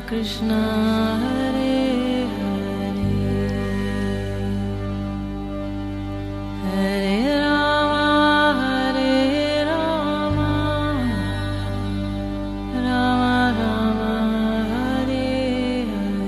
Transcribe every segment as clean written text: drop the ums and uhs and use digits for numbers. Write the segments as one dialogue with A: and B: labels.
A: कृष्णा हरे हरे हरे राम राम राम हरे हरे।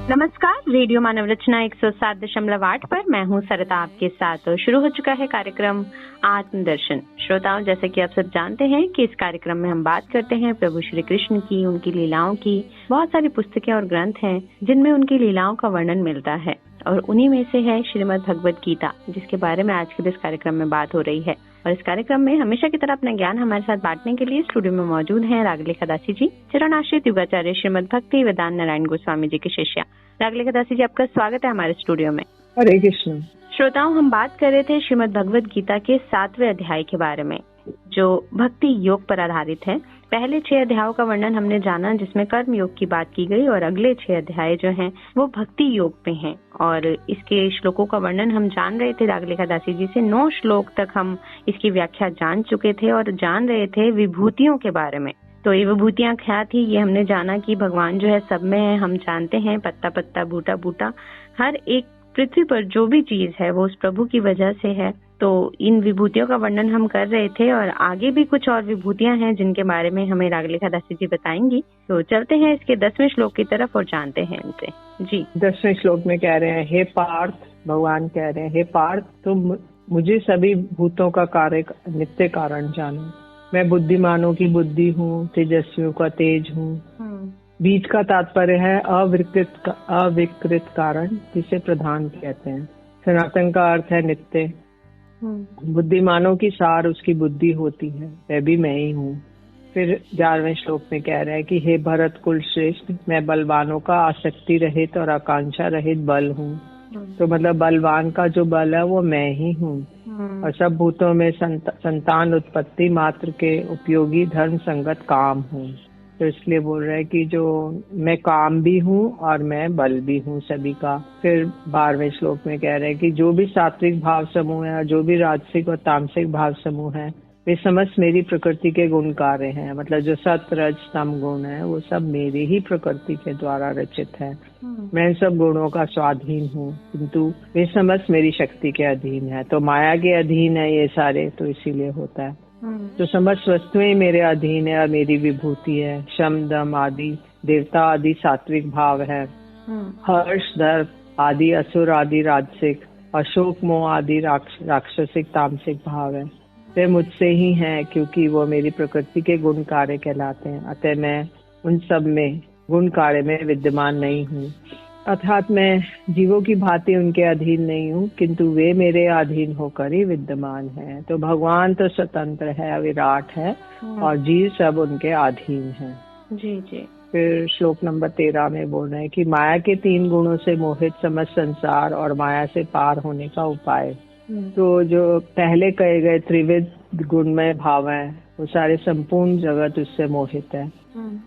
B: नमस्कार, रेडियो मानव रचना 107.8 पर मैं हूं सरिता आपके साथ और शुरू हो चुका है कार्यक्रम आत्मदर्शन। श्रोताओं, जैसे कि आप सब जानते हैं कि इस कार्यक्रम में हम बात करते हैं प्रभु श्री कृष्ण की, उनकी लीलाओं की। बहुत सारी पुस्तकें और ग्रंथ हैं जिनमें उनकी लीलाओं का वर्णन मिलता है और उन्हीं में से है श्रीमद् भगवद गीता, जिसके बारे में आज के इस कार्यक्रम में बात हो रही है। और इस कार्यक्रम में हमेशा की तरह अपना ज्ञान हमारे साथ बांटने के लिए स्टूडियो में मौजूद हैं रागलेखा दासी जी, चरणाश्रित युगाचार्य श्रीमद् भक्ति वेदांत नारायण गोस्वामी जी के शिष्या। रागलेखा दासी जी, आपका स्वागत है हमारे स्टूडियो में।
C: हरे कृष्ण।
B: श्रोताओं, हम बात कर रहे थे श्रीमद् भगवद गीता के 7वें अध्याय के बारे में, जो भक्ति योग पर आधारित है। पहले 6 अध्यायों का वर्णन हमने जाना, जिसमें कर्म योग की बात की गई, और अगले 6 अध्याय जो हैं वो भक्ति योग पे हैं। और इसके श्लोकों का वर्णन हम जान रहे थे रागलेखा दासी जी से। 9 श्लोक तक हम इसकी व्याख्या जान चुके थे और जान रहे थे विभूतियों के बारे में। तो ये विभूतियां क्या थी, ये हमने जाना कि भगवान जो है सब में है। हम जानते हैं पत्ता पत्ता बूटा बूटा, हर एक पृथ्वी पर जो भी चीज है वो उस प्रभु की वजह से है। तो इन विभूतियों का वर्णन हम कर रहे थे और आगे भी कुछ और विभूतियां हैं जिनके बारे में हमें रागलेखा दासी जी बताएंगी। तो चलते हैं इसके 10वें श्लोक की तरफ और जानते हैं इनसे। जी,
C: 10वें श्लोक में कह रहे हैं, हे पार्थ, भगवान कह रहे हैं, हे पार्थ, तुम मुझे सभी भूतों का कार्य नित्य कारण जानो। मैं बुद्धिमानों की बुद्धि हूँ, तेजस्वियों का तेज हूँ। बीज का तात्पर्य है अविकृत कारण, जिसे प्रधान कहते हैं। सनातन का अर्थ है नित्य। बुद्धिमानों की सार उसकी बुद्धि होती है, वह भी मैं ही हूँ। फिर 11वें श्लोक में कह रहा है कि हे भरत कुल श्रेष्ठ, मैं बलवानों का आसक्ति रहित और आकांक्षा रहित बल हूँ। तो मतलब बलवान का जो बल है वो मैं ही हूँ। और सब भूतों में संतान उत्पत्ति मात्र के उपयोगी धर्म संगत काम हूँ। तो इसलिए बोल रहे हैं कि जो मैं काम भी हूँ और मैं बल भी हूँ सभी का। फिर 12वें श्लोक में कह रहे हैं कि जो भी सात्विक भाव समूह है और जो भी राजसिक और तामसिक भाव समूह है, वे समस्त मेरी प्रकृति के गुण कार्य हैं। मतलब जो सत रज तम गुण है वो सब मेरी ही प्रकृति के द्वारा रचित है। मैं इन सब गुणों का स्वाधीन हूँ, किंतु वे समस्त मेरी शक्ति के अधीन है। तो माया के अधीन है ये सारे, तो इसीलिए होता है। तो समस्त वस्तुएं मेरे अधीन है और मेरी विभूति है। शम दम आदि देवता आदि सात्विक भाव है। हर्ष दर्प आदि असुर आदि राजसिक, अशोक मोह आदि राक्षसिक तामसिक भाव है। वे मुझसे ही हैं, क्योंकि वो मेरी प्रकृति के गुण कार्य कहलाते हैं। अतः मैं उन सब में गुण कार्य में विद्यमान नहीं हूँ। अर्थात मैं जीवों की भांति उनके अधीन नहीं हूँ, किंतु वे मेरे अधीन होकर ही विद्यमान हैं। तो भगवान तो स्वतंत्र है, विराट है, और जीव सब उनके अधीन हैं।
B: जी जी।
C: फिर श्लोक नंबर 13 में बोल रहे हैं कि माया के 3 गुणों से मोहित समस्त संसार और माया से पार होने का उपाय। तो जो पहले कहे गए त्रिविध गुणमय भाव है, वो सारे संपूर्ण जगत उससे मोहित है।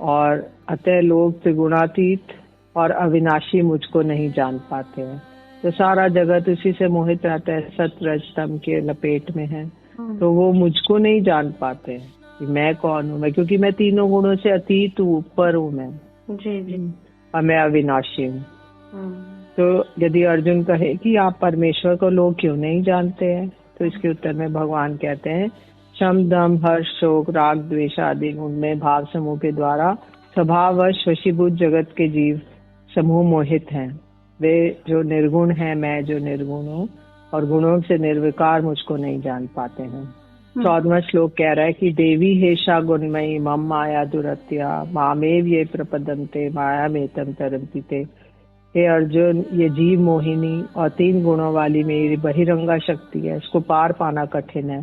C: और अतः लोग त्रिगुणातीत और अविनाशी मुझको नहीं जान पाते हैं। तो सारा जगत उसी से मोहित रहता है, सत रज तम के लपेट में है। तो वो मुझको नहीं जान पाते हैं कि मैं कौन हूँ। मैं क्योंकि मैं तीनों गुणों से अतीत हूँ, ऊपर हूँ मैं।
B: जी जी।
C: और मैं अविनाशी हूँ। तो यदि अर्जुन कहे कि आप परमेश्वर को लोग क्यों नहीं जानते हैं, तो इसके उत्तर में भगवान कहते हैं, शम दम हर्ष शोक राग द्वेष आदि उनमें भाव समूह के द्वारा स्वभाववश वशीभूत जगत के जीव समूह मोहित हैं। वे जो निर्गुण हैं, मैं जो निर्गुण हूँ, और गुणों से निर्विकार मुझको नहीं जान पाते हैं। 14वां श्लोक कह रहा है कि देवी हेषा गुणमयी मम माया दुरत्या मामेव ये प्रपदन्ते माया में तम तरन्ति ते। हे अर्जुन, ये जीव मोहिनी और 3 गुणों वाली मेरी बहिरंगा शक्ति है, इसको पार पाना कठिन है।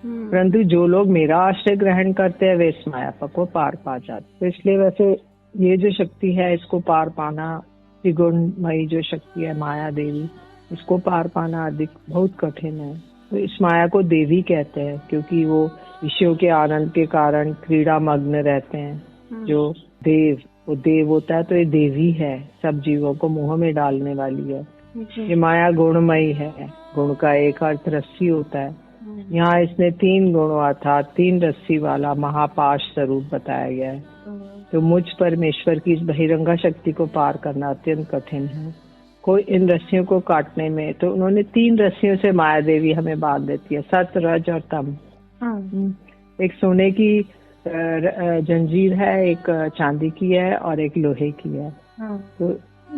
C: परंतु जो लोग मेरा आश्रय ग्रहण करते हैं वे इस माया को पार पा जाते। तो इसलिए वैसे ये जो शक्ति है, इसको पार पाना, त्रिगुणमयी जो शक्ति है माया देवी, इसको पार पाना अधिक बहुत कठिन है। तो इस माया को देवी कहते हैं, क्योंकि वो विषयों के आनंद के कारण क्रीड़ा मग्न रहते हैं। जो देव, वो देव होता है, तो ये देवी है, सब जीवों को मोह में डालने वाली है। ये माया गुणमयी है। गुण का एक अर्थ रस्सी होता है, यहाँ इसने 3 गुणों अर्थात 3 रस्सी वाला महापाश स्वरूप बताया गया है। तो मुझ परमेश्वर की इस बहिरंगा शक्ति को पार करना अत्यंत कठिन है। कोई इन रस्सियों को काटने में, तो उन्होंने 3 रस्सियों से माया देवी हमें बांध देती है, सत, रज और तम। एक सोने की जंजीर है, एक चांदी की है और एक लोहे की है।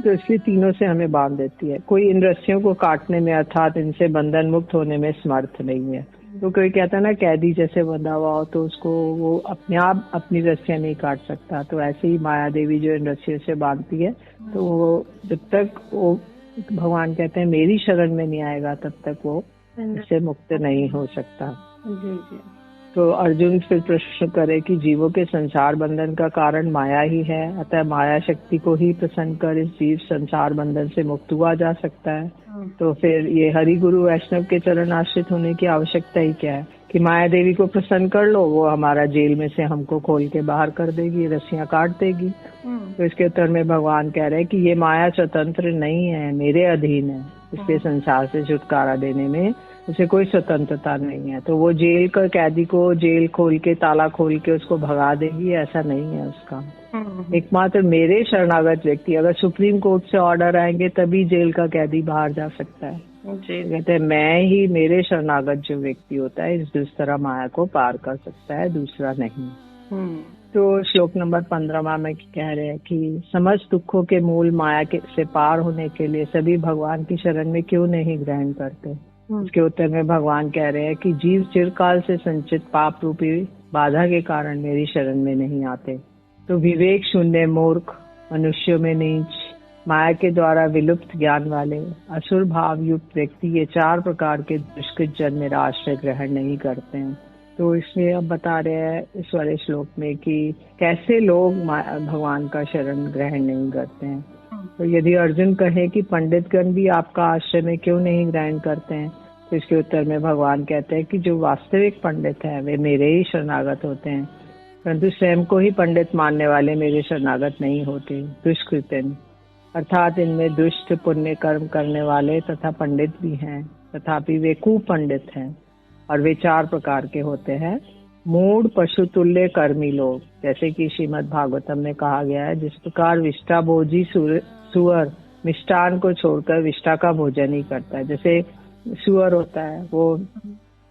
C: तो इसलिए तीनों से हमें बांध देती है। कोई इन रस्सियों को काटने में अर्थात इनसे बंधन मुक्त होने में समर्थ नहीं है। तो कोई कहता है ना कैदी जैसे बंधा हुआ हो तो उसको वो अपने आप अपनी रस्सियां नहीं काट सकता, तो ऐसे ही माया देवी जो इन रस्सियों से बांधती है, तो वो जब तक वो भगवान कहते हैं मेरी शरण में नहीं आएगा तब तक वो इससे मुक्त नहीं हो सकता। तो अर्जुन फिर प्रश्न करे कि जीवों के संसार बंधन का कारण माया ही है, अतः माया शक्ति को ही प्रसन्न कर इस जीव संसार बंधन से मुक्त हुआ जा सकता है। तो फिर ये हरि गुरु वैष्णव के चरण आश्रित होने की आवश्यकता ही क्या है कि माया देवी को प्रसन्न कर लो, वो हमारा जेल में से हमको खोल के बाहर कर देगी, रस्सियां काट देगी। तो इसके उत्तर में भगवान कह रहे हैं कि ये माया स्वतंत्र नहीं है, मेरे अधीन है, इसलिए संसार से छुटकारा देने में उसे कोई स्वतंत्रता नहीं है। तो वो जेल का कैदी को जेल खोल के ताला खोल के उसको भगा देगी, ऐसा नहीं है उसका। एकमात्र मेरे शरणागत व्यक्ति, अगर सुप्रीम कोर्ट से ऑर्डर आएंगे तभी जेल का कैदी बाहर जा सकता है। कहते हैं मैं ही, मेरे शरणागत जो व्यक्ति होता है इस तरह माया को पार कर सकता है, दूसरा नहीं। तो श्लोक नंबर 15 में कह रहे हैं कि समस्त दुखों के मूल माया से पार होने के लिए सभी भगवान की शरण में क्यों नहीं ग्रहण करते। इसके उत्तर में भगवान कह रहे हैं कि जीव चिरकाल से संचित पाप रूपी बाधा के कारण मेरी शरण में नहीं आते। तो विवेक शून्य मूर्ख, मनुष्यों में नीच, माया के द्वारा विलुप्त ज्ञान वाले, असुर भाव युक्त व्यक्ति ये 4 प्रकार के दुष्कृत जन मेरा आश्रय ग्रहण नहीं करते हैं। तो इसलिए अब बता रहे हैं इस वाले श्लोक में कि कैसे लोग भगवान का शरण ग्रहण नहीं करते हैं। तो यदि अर्जुन कहे कि पंडितगण भी आपका आश्रय में क्यों नहीं ग्रहण करते हैं, तो इसके उत्तर में भगवान कहते हैं कि जो वास्तविक पंडित है वे मेरे ही शरणागत होते हैं, परंतु स्वयं को ही पंडित मानने वाले मेरे शरणागत नहीं होते। दुष्कृतन अर्थात इनमें दुष्ट पुण्य कर्म करने वाले तथा पंडित भी हैं, तथापि वे कुपंडित हैं और वे 4 प्रकार के होते हैं। मूढ़ पशु तुल्य कर्मी लोग, जैसे कि श्रीमद् भागवतम में कहा गया है, जिस प्रकार विष्टा भोजी सुअर मिष्टान को छोड़कर विष्टा का भोजन ही करता है। जैसे सुअर होता है वो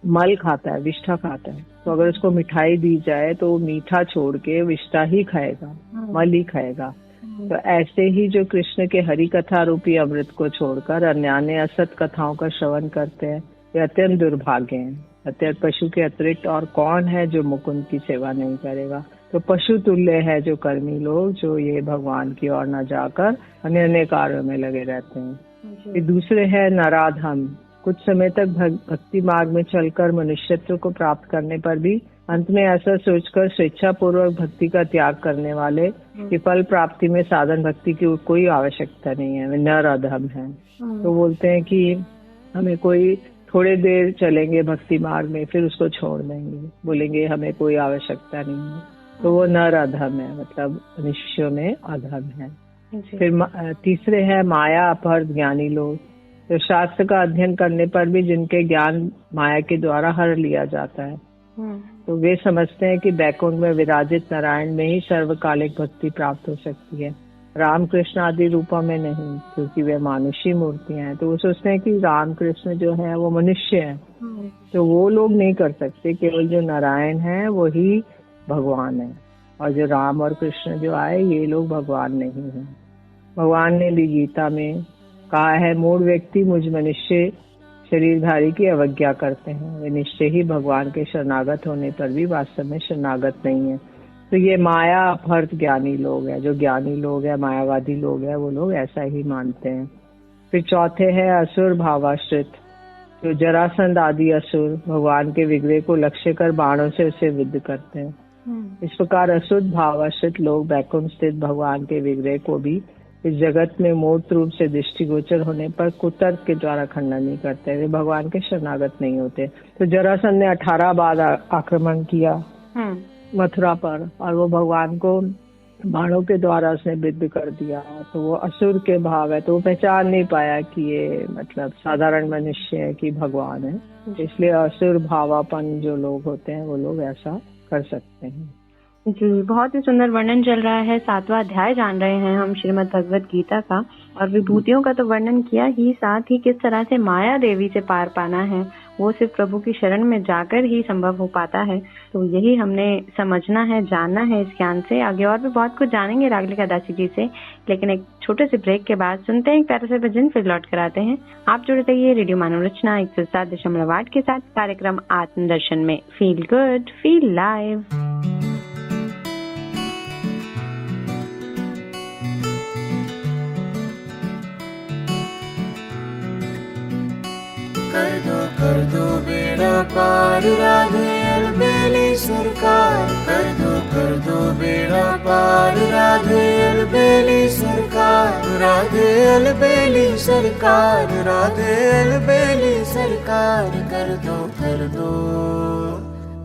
C: मल खाता है, विष्ठा खाता है, तो अगर उसको मिठाई दी जाए तो वो मीठा छोड़ के विष्ठा ही खाएगा, मल ही खाएगा। तो ऐसे ही जो कृष्ण के हरि कथा रूपी अमृत को छोड़कर अन्य असत कथाओं का श्रवण करते हैं, वे अत्यंत दुर्भाग्य हैं। अत्यंत पशु के अतिरिक्त और कौन है जो मुकुंद की सेवा नहीं करेगा। तो पशु तुल्य है जो कर्मी लोग, जो ये भगवान की ओर न जाकर अन्य अन्य कार्यों में लगे रहते हैं। ये दूसरे है नराधम, कुछ समय तक भक्ति मार्ग में चलकर मनुष्यत्व को प्राप्त करने पर भी अंत में ऐसा सोचकर स्वेच्छा पूर्वक भक्ति का त्याग करने वाले कि फल प्राप्ति में साधन भक्ति की कोई आवश्यकता नहीं है, वे नर अधम है। तो बोलते हैं कि हमें कोई थोड़े देर चलेंगे भक्ति मार्ग में फिर उसको छोड़ देंगे, बोलेंगे हमें कोई आवश्यकता नहीं है, तो वो नर अधम है, मतलब मनुष्यों में अधम है। फिर तीसरे है माया अपहृत ज्ञानी लोग, तो शास्त्र का अध्ययन करने पर भी जिनके ज्ञान माया के द्वारा हर लिया जाता है, तो वे समझते हैं कि बैकुंठ में विराजित नारायण में ही सर्वकालिक भक्ति प्राप्त हो सकती है, रामकृष्ण आदि रूपों में नहीं, क्योंकि वे मानुषी मूर्तियां हैं। तो वो सोचते हैं कि रामकृष्ण जो है वो मनुष्य है, तो वो लोग नहीं कर सकते, केवल जो नारायण है वो ही भगवान है, और जो राम और कृष्ण जो आए ये लोग भगवान नहीं है। भगवान ने भी गीता में कहा है, मूढ़ व्यक्ति मुझ मनुष्य शरीरधारी की अवज्ञा करते हैं, वे निश्चय ही भगवान के शरणागत होने पर भी वास्तव में शरणागत नहीं है। तो ये माया अपहृत ज्ञानी लोग हैं, जो ज्ञानी लोग हैं, मायावादी लोग हैं, वो लोग ऐसा ही मानते हैं। फिर चौथे है असुर भावाश्रित, जो जरासंध आदि असुर भगवान के विग्रह को लक्ष्य कर बाणों से उसे विद्ध करते हैं। इस प्रकार अशुद्ध भावाश्रित लोग बैकुंठ स्थित भगवान के विग्रह को भी इस जगत में मूर्त रूप से दृष्टिगोचर होने पर कुतर्क के द्वारा खंडन नहीं करते, वे भगवान के शरणागत नहीं होते। तो जरासंध ने 18 बार आक्रमण किया मथुरा पर, और वो भगवान को बाणों के द्वारा उसने विद्ध कर दिया, तो वो असुर के भाव है, तो वो पहचान नहीं पाया कि ये मतलब साधारण मनुष्य है कि भगवान है। इसलिए असुर भावापन जो लोग होते हैं वो लोग ऐसा कर सकते हैं।
B: जी, बहुत ही सुंदर वर्णन चल रहा है। 7वां अध्याय जान रहे हैं हम श्रीमद् भगवत गीता का, और विभूतियों का तो वर्णन किया ही, साथ ही किस तरह से माया देवी से पार पाना है वो सिर्फ प्रभु की शरण में जाकर ही संभव हो पाता है। तो यही हमने समझना है, जानना है इस ज्ञान से। आगे और भी बहुत कुछ जानेंगे रागलिका दासी जी से, लेकिन एक छोटे से ब्रेक के बाद सुनते हैं एक प्यारे से भजन, फिर लौट कर आते हैं। आप जुड़े रहिए रेडियो मानव रचना 107.8 के साथ, कार्यक्रम आत्मदर्शन में। Feel good, feel live.
A: कर दो बेड़ा पार राधे अलबेली सरकार, कर दो बेड़ा पार राधे अलबेली सरकार, राधे अलबेली सरकार, राधे अलबेली सरकार, कर दो।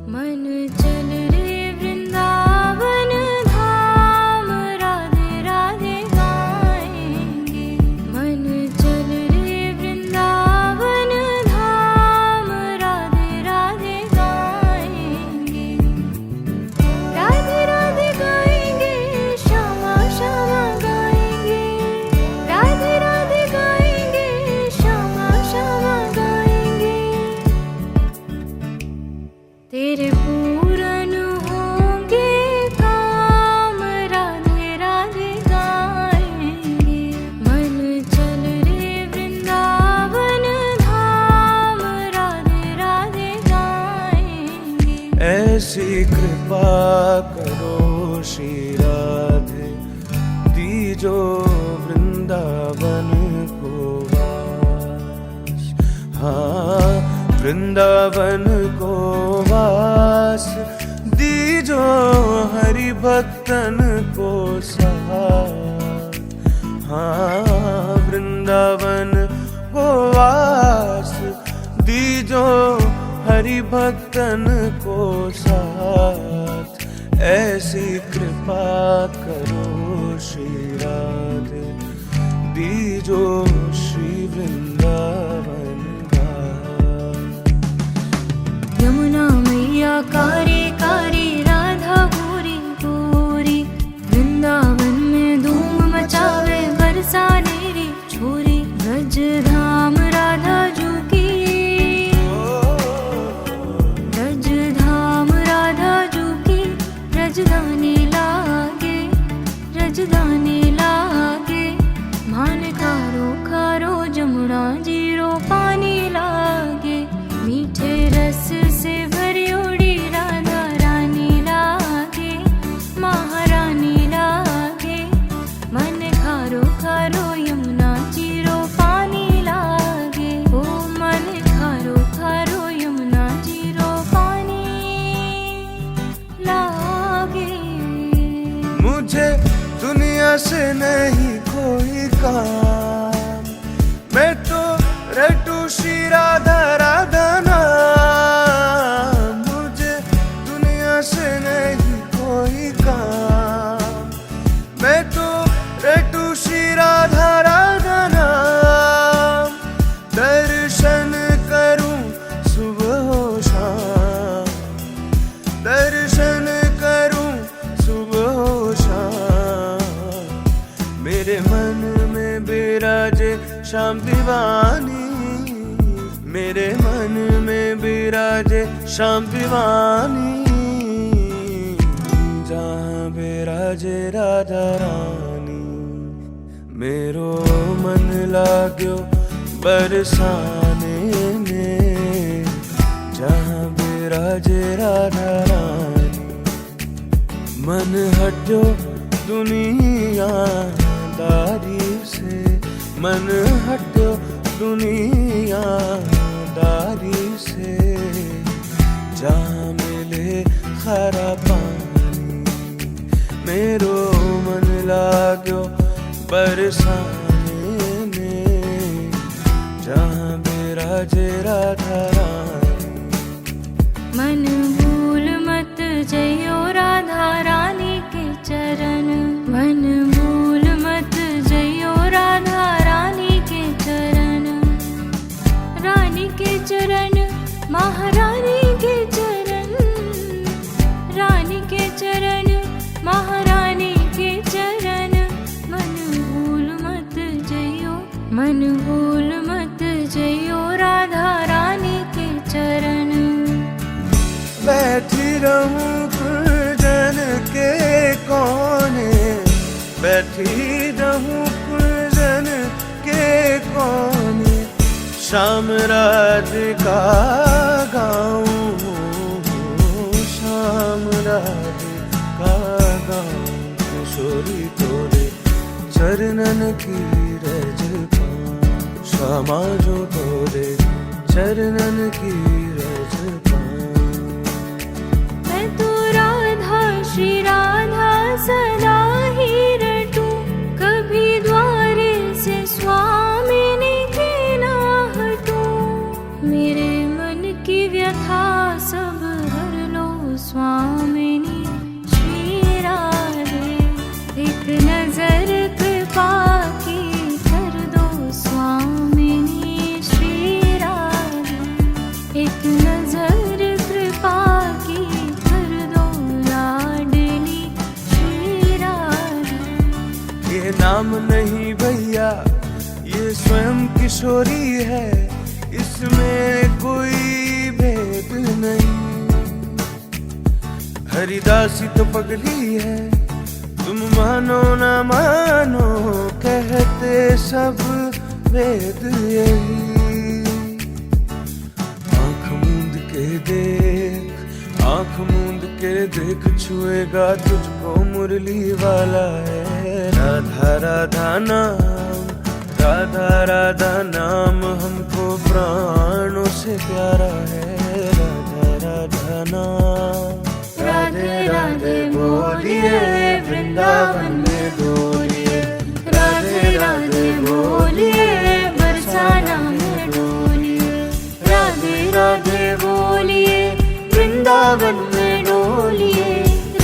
A: मन चल रे वृंदावन धाम, राधे राधे गाएंगे। मन चल रे वृंदावन धाम, राधे राधे गाएंगे। राधे राधे गाएंगे, श्यामा श्यामा गाएंगे। राधे राधे गाएंगे, श्यामा श्यामा गाएंगे। तेरे पूरन होंगे काम, राधे राधे गाएंगे। मन चल रे वृंदावन धाम, राधे राधे गाएंगे।
D: ऐसी कृपा करो श्री राधे, दीजो वृंदावन को वास। हाँ, वृंदावन को वास, दीजो हरि भक्तन को साथ। हाँ, वृंदावन को वास, दीजो हरि भक्तन को साथ। ऐसी कृपा करो श्री राधे, दीजो श्री वृंदावन गाथ।
A: यमुना मैया कारी कारी, राधा गोरी गोरी, वृंदावन में धूम मचावे बरसाने री छोरी। ब्रज धाम राधा जू की, ब्रज धाम राधा जू की, रजदानी लागे, रजदानी लागे। मान खारो खारो जमुना जीरो पानी लागे। मीठे रस से भरी उड़ी राधा रानी लागे, महारानी लागे। मन खारो खारो यमुना जीरो पानी लागे। ओ मन खारो खारो यमुना जीरो पानी लागे।
D: मुझे दुनिया से नहीं कोई काम, मैं तो रटू श्री राधा राधा नाम। मुझे दुनिया से नहीं कोई काम, मैं तो रटू श्री राधा राधा नाम। दर्शन करूं सुबह हो शाम, दर्शन करूं सुबह हो शाम। मेरे मन में बिराजे श्याम दीवानी, मेरे मन में बिराजे श्याम दीवानी। जहाँ बिराजे राधा रानी, मेरो मन लाग्यो बरसाने में। जहाँ बिराजे राधा रानी, मन हटो दुनिया दारी से, मन हटो दुनिया दारी से। जहाँ मिले खारा पानी, मेरो मन लाग्यो बरसाने में। जहाँ बिराजे राधा रानी,
A: मन भूल मत जइयो राधा रानी के चरण। मन भूल मत जइयो राधा रानी के चरण।
D: बैठी रहूं कुंजन के कोने, बैठी रहूं कुंजन के कोने, शाम राधिका गाऊं, शाम राधिका गाऊं, किशोरी तोरे चरणन की रज पाऊं, श्यामा जो तोरे चरणन की रज पाऊं।
A: मैं तो राधा श्री राधा सदा ही रटूं, कभी द्वारे से स्वामिनी के ना हटूं। मेरे मन की व्यथा सब हर लो स्वामिनी श्री राधे। एक नजर कृपा की कर दो स्वामिनी श्री राधे। एक नजर कृपा की कर दो लाडली श्री राधे।
D: ये नाम नहीं भैया, ये स्वयं किशोरी है, इसमें कोई भेद नहीं। हरिदासी तो पगली है, तुम मानो ना मानो, कहते सब वेद यही। आंख मूंद के देख, आंख मूंद के देख, छुएगा तुझको मुरली वाला है। राधा राधा नाम, राधा राधा नाम हमको प्राणों से प्यारा है। राधा राधा नाम, राधे राधे बोलिए, वृंदावन में डोलिए। राधे राधे बोलिए, बरसाना में डोलिए। राधे राधे बोलिए, वृंदावन में डोलिए।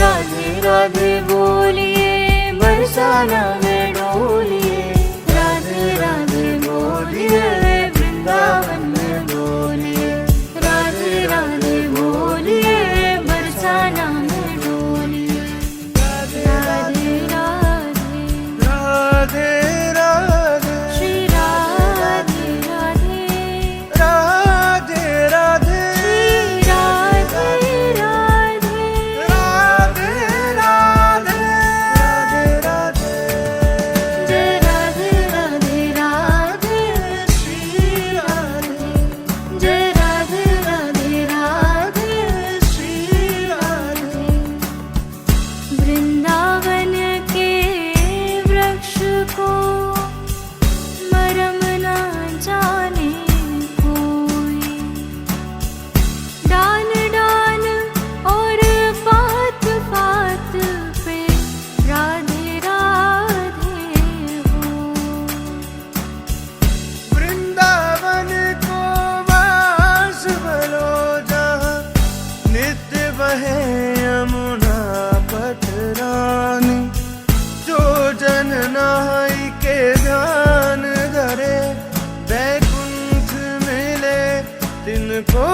D: राधे राधे बोलिए, बरसाना में डोलिए। राधे राधे बोलिए, वृंदावन में डोलिए। राधे राधे बोलिए, बरसाना में डोलिए। राधे राधे राधे राधे
A: श्री राधे राधे
D: राधे राधे
A: श्री राधे राधे
D: राधे राधे राधे
A: जय राधे राधे राधे श्री राधे। जय राधे राधे राधे श्री राधे। वृंदावन के वृक्ष को मरम ना जाने कोई, डान डान और पात पात पे राधे राधे हो।
D: वृंदावन को वास भलो जहाँ, नित्य बहे यमुना पटरानी। जो जन नाई के ध्यान धरे, बैकुंठ मिले तिनको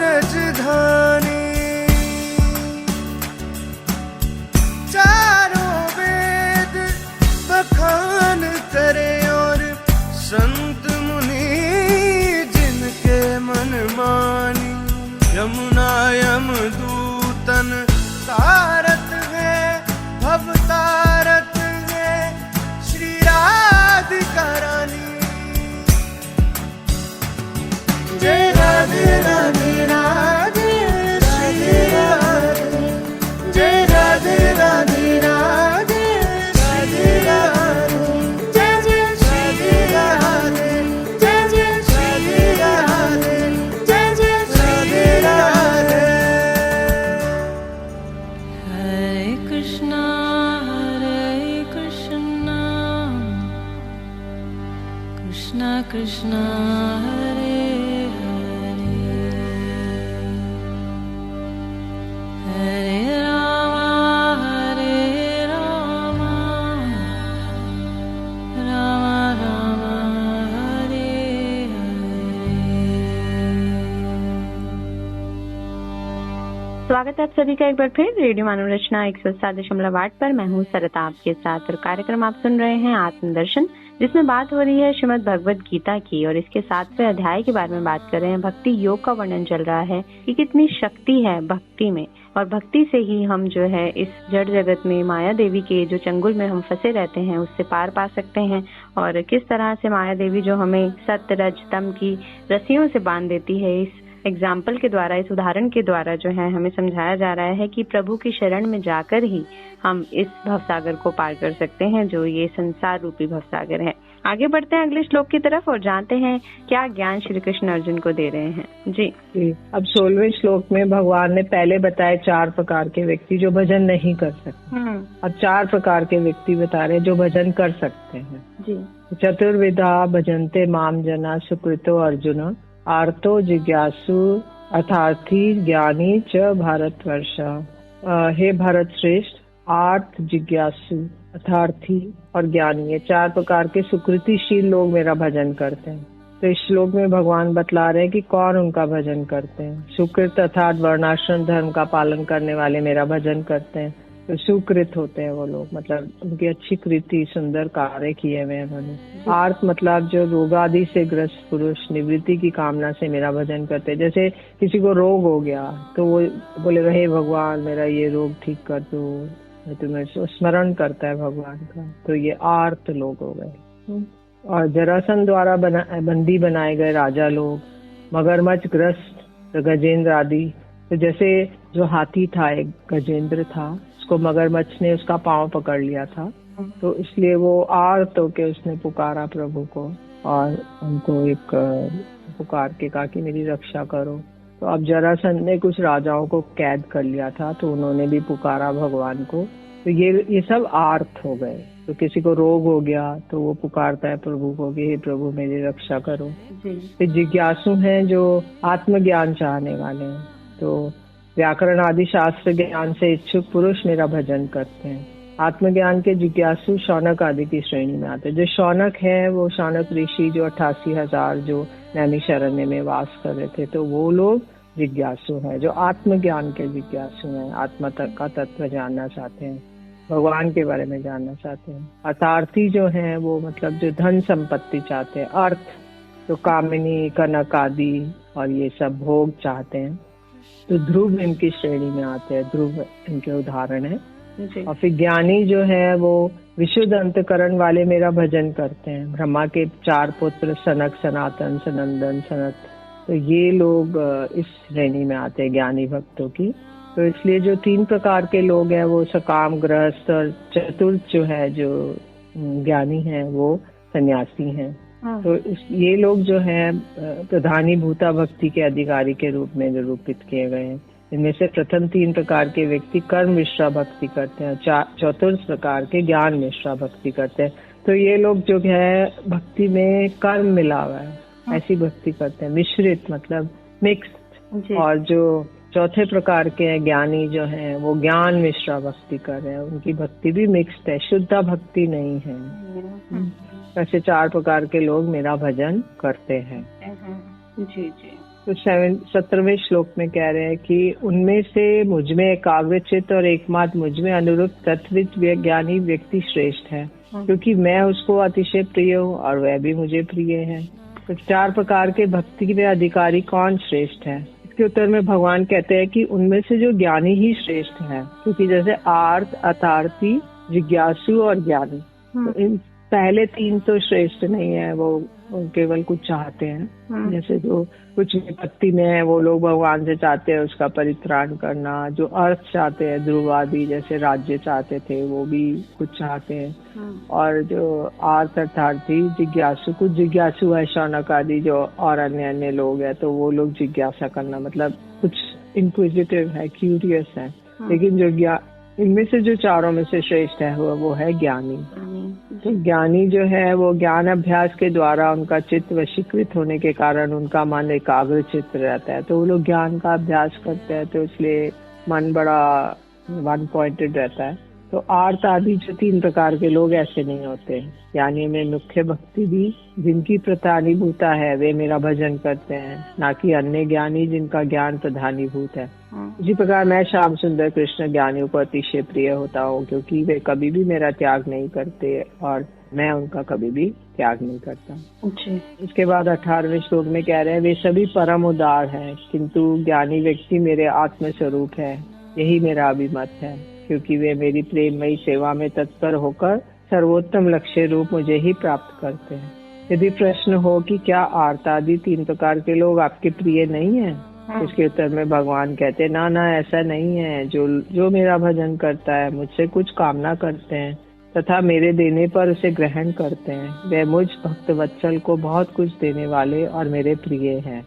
D: रजधानी। चारों वेद बखान करे और संत मुनि जिनके मन मानी। यमुना यमदूतन तारत है, भव तारत है श्री राधिका रानी। जय राधे राधे राधे श्री राधे। जय राधे राधे राधे श्री राधे।
A: जय जय श्री राधे। जय जय श्री राधे। जय जय श्री राधे। हरे कृष्णा कृष्णा कृष्णा हरे हरे, हरे राम राम राम हरे हरे।
B: स्वागत है आप सभी का एक बार फिर रेडियो मनोरचना 107.8 पर। मैं हूँ सरिता आपके साथ और कार्यक्रम आप सुन रहे हैं आत्मदर्शन जिसमें बात हो रही है श्रीमद् भगवत गीता की और इसके 7वें अध्याय के बारे में बात कर रहे हैं। भक्ति योग का वर्णन चल रहा है कि कितनी शक्ति है भक्ति में और भक्ति से ही हम जो है इस जड़ जगत में माया देवी के जो चंगुल में हम फंसे रहते हैं उससे पार पा सकते हैं और किस तरह से माया देवी जो हमें सत्य रज तम की रस्सियों से बांध देती है। इस एग्जाम्पल के द्वारा, इस उदाहरण के द्वारा जो है हमें समझाया जा रहा है कि प्रभु की शरण में जाकर ही हम इस भवसागर को पार कर सकते हैं जो ये संसार रूपी भवसागर है। आगे बढ़ते हैं अगले श्लोक की तरफ और जानते हैं क्या ज्ञान श्री कृष्ण अर्जुन को दे रहे हैं। जी
C: अब 16वें श्लोक में भगवान ने पहले बताए 4 प्रकार के व्यक्ति जो भजन नहीं कर सकते। अब 4 प्रकार के व्यक्ति बता रहे जो भजन कर सकते हैं। जी चतुर्विधा भजन्ते माम जना सुकृतो अर्जुन आर्तो जिज्ञासु अर्थार्थी ज्ञानी च भारतवर्ष। हे भारत श्रेष्ठ, आर्थ, जिज्ञासु, अर्थार्थी और ज्ञानी, ये 4 प्रकार के सुकृतिशील लोग मेरा भजन करते हैं। तो इस श्लोक में भगवान बतला रहे हैं कि कौन उनका भजन करते हैं। सुकृत अर्थात वर्णाश्रम धर्म का पालन करने वाले मेरा भजन करते हैं। तो सुकृत होते हैं वो लोग, मतलब उनकी अच्छी कृति, सुंदर कार्य किए हुए हैं उन्होंने। आर्थ मतलब जो रोगादि से ग्रस्त पुरुष निवृत्ति की कामना से मेरा भजन करते हैं। जैसे किसी को रोग हो गया तो वो बोले हे भगवान मेरा ये रोग ठीक कर दो, तुम्हें स्मरण करता है भगवान का, तो ये आर्त लोग हो गए। और जरासंध द्वारा बंदी बनाए गए राजा लोग, मगरमच्छ ग्रस्त गजेंद्र आदि। तो जैसे जो हाथी था, एक गजेंद्र था, उसको मगरमच्छ ने उसका पांव पकड़ लिया था, तो इसलिए वो आर्त होके उसने पुकारा प्रभु को और उनको एक पुकार के कहा कि मेरी रक्षा करो। तो अब जरासंध ने कुछ राजाओं को कैद कर लिया था, तो उन्होंने भी पुकारा भगवान को। तो ये सब आर्त हो गए। तो किसी को रोग हो गया तो वो पुकारता है प्रभु को कि हे प्रभु मेरी रक्षा करो। फिर जिज्ञासु हैं जो आत्मज्ञान चाहने वाले हैं, तो व्याकरण आदि शास्त्र ज्ञान से इच्छुक पुरुष मेरा भजन करते हैं। आत्मज्ञान के जिज्ञासु शौनक आदि की श्रेणी में आते हैं। जो शौनक है वो शौनक ऋषि जो 88,000 जो नैमिषारण्य में वास कर रहे थे, तो वो लोग जिज्ञासु हैं जो आत्मज्ञान के जिज्ञासु हैं, आत्मा तक का तत्व जानना चाहते हैं, भगवान के बारे में जानना चाहते हैं। अर्थार्थी जो हैं वो मतलब जो धन संपत्ति चाहते हैं, अर्थ तो कामिनी कनक आदि और ये सब भोग चाहते हैं, तो ध्रुव इनकी श्रेणी में आते हैं। ध्रुव इनके उदाहरण है। और फिर ज्ञानी जो है वो विशुद्ध अंतकरण वाले मेरा भजन करते हैं। ब्रह्मा के 4 पुत्र सनक, सनातन, सनंदन, सनत, तो ये लोग इस श्रेणी में आते हैं ज्ञानी भक्तों की। तो इसलिए जो 3 प्रकार के लोग हैं वो सकाम, गृहस्थ और चतुर्थ जो है जो ज्ञानी हैं वो सन्यासी हैं। तो ये लोग जो है प्रधानी भूता भक्ति के अधिकारी के रूप में निरूपित किए गए हैं। इनमें से प्रथम 3 प्रकार के व्यक्ति कर्म मिश्रा भक्ति करते हैं, चतुर्थ प्रकार के ज्ञान मिश्रा भक्ति करते हैं। तो ये लोग जो है भक्ति में कर्म मिला हुआ है ऐसी भक्ति करते हैं, मिश्रित मतलब मिक्स्ड। और जो चौथे प्रकार के ज्ञानी जो हैं वो ज्ञान मिश्रा भक्ति कर रहे हैं, उनकी भक्ति भी मिक्स्ड है, शुद्ध भक्ति नहीं है। ऐसे 4 प्रकार के लोग मेरा भजन करते हैं।
B: जी जी।
C: तो 17वें श्लोक में कह रहे हैं कि उनमें से मुझमें एकाग्रचित्त और एकमात्र मुझमें अनुरूप तत्वित ज्ञानी व्यक्ति श्रेष्ठ है, क्योंकि मैं उसको अतिशय प्रिय हूँ और वह भी मुझे प्रिय है। तो 4 प्रकार के भक्ति में अधिकारी कौन श्रेष्ठ है? इसके उत्तर में भगवान कहते हैं कि उनमें से जो ज्ञानी ही श्रेष्ठ है, क्योंकि जैसे आर्थ, अर्थार्थी, जिज्ञासु और ज्ञानी, तो इन पहले 3 तो श्रेष्ठ नहीं है, वो केवल कुछ चाहते हैं। जैसे जो कुछ विपत्ति में है वो लोग भगवान से चाहते हैं उसका परित्राण करना। जो अर्थ चाहते हैं, ध्रुव आदि जैसे राज्य चाहते थे वो भी कुछ चाहते हैं। और जो आर्थ अर्थार्थी, जिज्ञासु, कुछ जिज्ञासु है शौनक आदि जो और अन्य लोग हैं, तो वो लोग जिज्ञासा करना मतलब कुछ इंक्विजिटिव है, क्यूरियस है। लेकिन जो इनमें से जो 4 में से श्रेष्ठ है वो है ज्ञानी। तो ज्ञानी जो है वो ज्ञान अभ्यास के द्वारा उनका चित्त वशीकृत होने के कारण उनका मन एकाग्र चित्त रहता है। तो वो लोग ज्ञान का अभ्यास करते हैं, तो इसलिए मन बड़ा वन पॉइंटेड रहता है। तो आर्त आदि जो 3 प्रकार के लोग ऐसे नहीं होते। यानी में मुख्य भक्ति भी जिनकी प्रधानीभूता है वे मेरा भजन करते हैं, ना कि अन्य ज्ञानी जिनका ज्ञान प्रधानीभूत है। इसी प्रकार मैं श्याम सुंदर कृष्ण ज्ञानियों को अतिशय प्रिय होता हूँ, क्योंकि वे कभी भी मेरा त्याग नहीं करते और मैं उनका कभी भी त्याग नहीं करता।
B: जी।
C: इसके बाद 18वें श्लोक में कह रहे हैं, वे सभी परम उदार हैं, किंतु ज्ञानी व्यक्ति मेरे आत्म स्वरूप है, यही मेरा अभिमत है, क्योंकि वे मेरी प्रेममयी सेवा में तत्पर होकर सर्वोत्तम लक्ष्य रूप मुझे ही प्राप्त करते हैं। यदि प्रश्न हो कि क्या आर्त आदि 3 प्रकार के लोग आपके प्रिय नहीं है, इसके उत्तर में भगवान कहते हैं, ना ना ऐसा नहीं है। जो मेरा भजन करता है, मुझसे कुछ कामना करते हैं तथा मेरे देने पर उसे ग्रहण करते हैं, वे मुझ भक्त वत्सल को बहुत कुछ देने वाले और मेरे प्रिय हैं।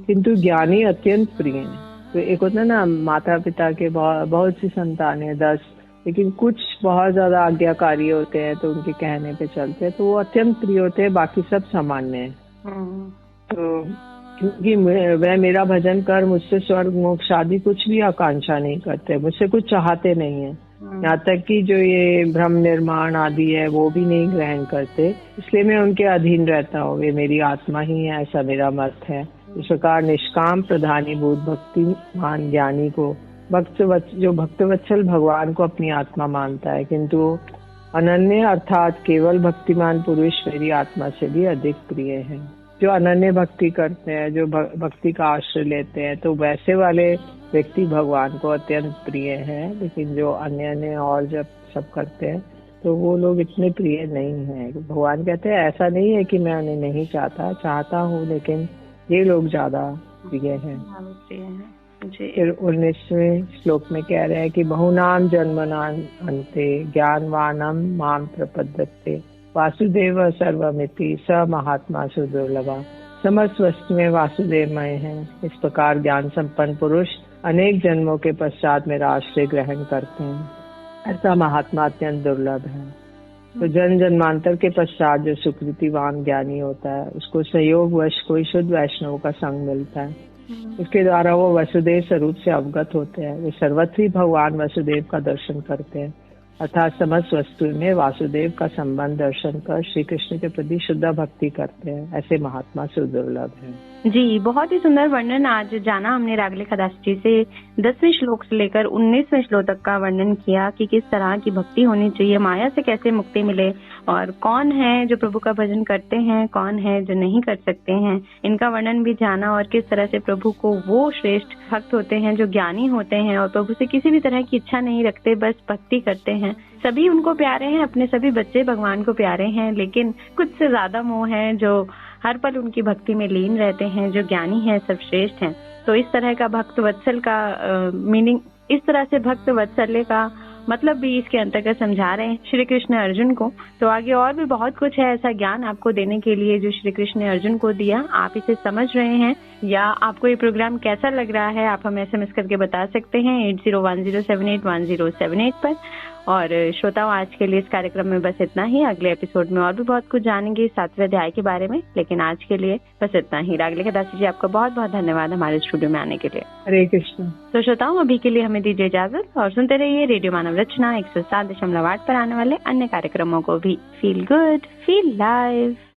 C: किंतु ज्ञानी अत्यंत प्रिय हैं। तो एक होता है ना, माता पिता के बहुत सी संतानें 10, लेकिन कुछ बहुत ज्यादा आज्ञाकारी होते हैं तो उनके कहने पे चलते हैं, तो वो अत्यंत प्रिय होते हैं, बाकी सब सामान्य है। तो क्योंकि वह मेरा भजन कर मुझसे स्वर्ग मोक्ष आदि कुछ भी आकांक्षा नहीं करते, मुझसे कुछ चाहते नहीं है, यहाँ तक कि जो ये भ्रम निर्माण आदि है वो भी नहीं ग्रहण करते, इसलिए मैं उनके अधीन रहता हूँ। वे मेरी आत्मा ही है, ऐसा मेरा मत है। इस प्रकार निष्काम प्रधानीभूत भक्तिमान ज्ञानी को जो भक्तवत्सल भगवान को अपनी आत्मा मानता है, किंतु अनन्य अर्थात केवल भक्तिमान पुरुष मेरी आत्मा से भी अधिक प्रिय है। जो अनन्य भक्ति करते हैं, जो भक्ति का आश्रय लेते हैं, तो वैसे वाले व्यक्ति भगवान को अत्यंत प्रिय है। लेकिन जो अन्य और जब सब करते हैं तो वो लोग इतने प्रिय नहीं हैं। भगवान कहते हैं ऐसा नहीं है कि मैं उन्हें नहीं चाहता हूँ, लेकिन ये लोग ज्यादा प्रिय हैं। फिर 19वें श्लोक में कह रहे हैं कि बहुनाम जन्मनां अन्ते ज्ञानवानम माम प्रपद्यते वासुदेव सर्वमिति स महात्मा सुदुर्लभा। समस्त वस्तु में वासुदेवमय है। इस प्रकार ज्ञान संपन्न पुरुष अनेक जन्मों के पश्चात मेरा आश्रय ग्रहण करते हैं, ऐसा महात्मा अत्यंत दुर्लभ है। तो जन्मांतर के पश्चात जो सुकृतिवान ज्ञानी होता है, उसको संयोगवश कोई शुद्ध वैष्णव का संग मिलता है, उसके द्वारा वो वसुदेव स्वरूप से अवगत होते हैं। वे सर्वत्र ही भगवान वसुदेव का दर्शन करते हैं, अर्थात समस्त वस्तु में वासुदेव का संबंध दर्शन कर श्री कृष्ण के प्रति शुद्ध भक्ति करते हैं। ऐसे महात्मा सुदुर्लभ हैं।
B: जी, बहुत ही सुंदर वर्णन आज जाना हमने रागलेखा दास जी से। 10वें श्लोक से लेकर 19वें श्लोक तक का वर्णन किया कि किस तरह की भक्ति होनी चाहिए, माया से कैसे मुक्ति मिले, और कौन है जो प्रभु का भजन करते हैं, कौन है जो नहीं कर सकते हैं, इनका वर्णन भी जाना। और किस तरह से प्रभु को वो श्रेष्ठ भक्त होते हैं जो ज्ञानी होते हैं और प्रभु से किसी भी तरह की इच्छा नहीं रखते, बस भक्ति करते हैं। सभी उनको प्यारे हैं, अपने सभी बच्चे भगवान को प्यारे हैं, लेकिन कुछ से ज्यादा मोह है, जो हर पल उनकी भक्ति में लीन रहते हैं, जो ज्ञानी हैं, सब श्रेष्ठ हैं। तो इस तरह का भक्त वत्सल का मीनिंग, इस तरह से भक्त वत्सल्य का मतलब भी इसके अंतर्गत समझा रहे हैं श्री कृष्ण अर्जुन को। तो आगे और भी बहुत कुछ है ऐसा ज्ञान आपको देने के लिए जो श्री कृष्ण ने अर्जुन को दिया। आप इसे समझ रहे हैं या आपको ये प्रोग्राम कैसा लग रहा है, आप हमें SMS करके बता सकते हैं 8010781078 पर। और श्रोताओं, आज के लिए इस कार्यक्रम में बस इतना ही। अगले एपिसोड में और भी बहुत कुछ जानेंगे 7वें अध्याय के बारे में, लेकिन आज के लिए बस इतना ही। रागलेखा दासी जी, आपका बहुत बहुत धन्यवाद हमारे स्टूडियो में आने के लिए।
C: हरे कृष्ण।
B: तो श्रोताओं, अभी के लिए हमें दीजिए इजाजत और सुनते रहिए रेडियो मानव रचना 107.8 पर आने वाले अन्य कार्यक्रमों को भी। Feel good, feel live.